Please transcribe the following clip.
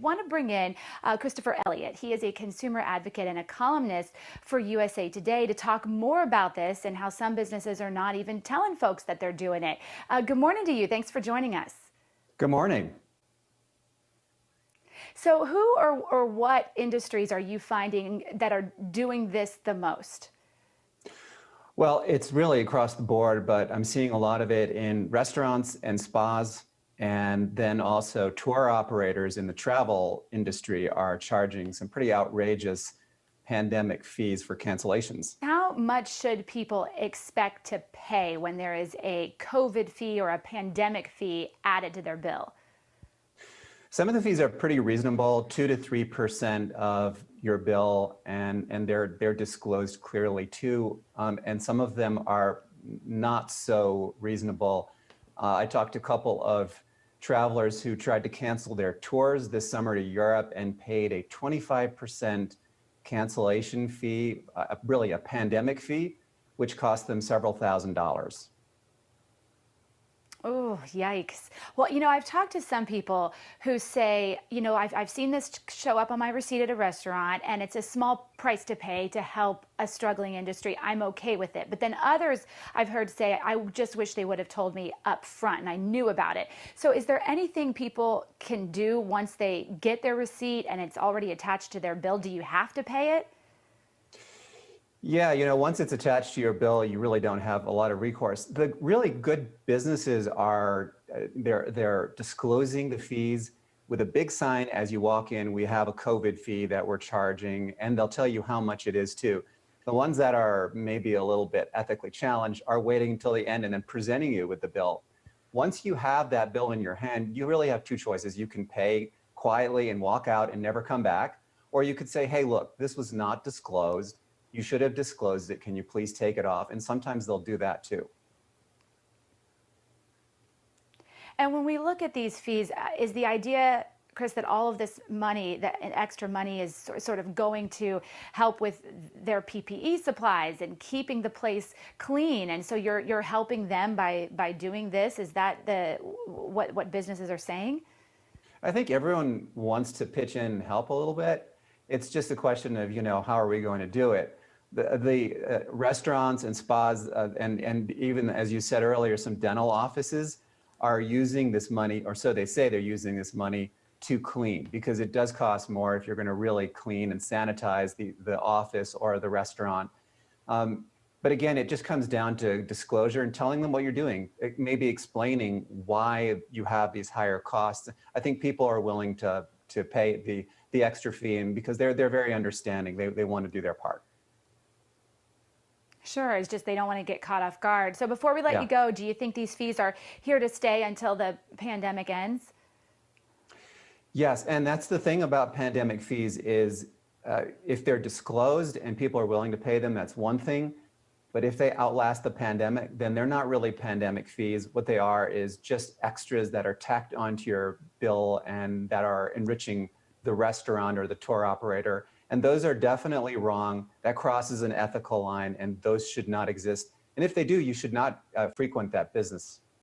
want to bring in Christopher Elliot. He is a consumer advocate and a columnist for USA Today to talk more about this and how some businesses are not even telling folks that they're doing it. Good morning to you. Thanks for joining us. Good morning. So who or what industries are you finding that are doing this the most? Well, it's really across the board, but I'm seeing a lot of it in restaurants and spas, and then also tour operators in the travel industry are charging some pretty outrageous pandemic fees for cancellations. How much should people expect to pay when there is a COVID fee or a pandemic fee added to their bill? Some of the fees are pretty reasonable, 2 to 3% of your bill, and they're disclosed clearly too. And some of them are not so reasonable. I talked to a couple of travelers who tried to cancel their tours this summer to Europe and paid a 25% cancellation fee, really a pandemic fee, which cost them several $1,000s. Oh, yikes. Well, I've talked to some people who say, I've seen this show up on my receipt at a restaurant and it's a small price to pay to help a struggling industry. I'm okay with it. But then others I've heard say, I just wish they would have told me up front and I knew about it. So is there anything people can do once they get their receipt and it's already attached to their bill? Do you have to pay it? Yeah, once it's attached to your bill, you really don't have a lot of recourse. The really good businesses are, they're disclosing the fees with a big sign as you walk in. We have a COVID fee that we're charging, and they'll tell you how much it is too. The ones that are maybe a little bit ethically challenged are waiting until the end and then presenting you with the bill. Once you have that bill in your hand, you really have two choices. You can pay quietly and walk out and never come back, or you could say, hey, look, this was not disclosed. You should have disclosed it. Can you please take it off? And sometimes they'll do that too. And when we look at these fees, is the idea, Chris, that all of this money, that extra money is sort of going to help with their PPE supplies and keeping the place clean? And so you're helping them by doing this? Is that what businesses are saying? I think everyone wants to pitch in and help a little bit. It's just a question of, how are we going to do it? The restaurants and spas and even, as you said earlier, some dental offices are using this money, or so they say they're using this money to clean, because it does cost more if you're going to really clean and sanitize the office or the restaurant. But again, it just comes down to disclosure and telling them what you're doing, maybe explaining why you have these higher costs. I think people are willing to pay the extra fee, and because they're very understanding, they want to do their part. Sure, it's just they don't want to get caught off guard. So before we let you go, do you think these fees are here to stay until the pandemic ends? Yes, and that's the thing about pandemic fees is if they're disclosed and people are willing to pay them, that's one thing. But if they outlast the pandemic, then they're not really pandemic fees. What they are is just extras that are tacked onto your bill and that are enriching the restaurant or the tour operator. And those are definitely wrong. That crosses an ethical line, and those should not exist. And if they do, you should not frequent that business.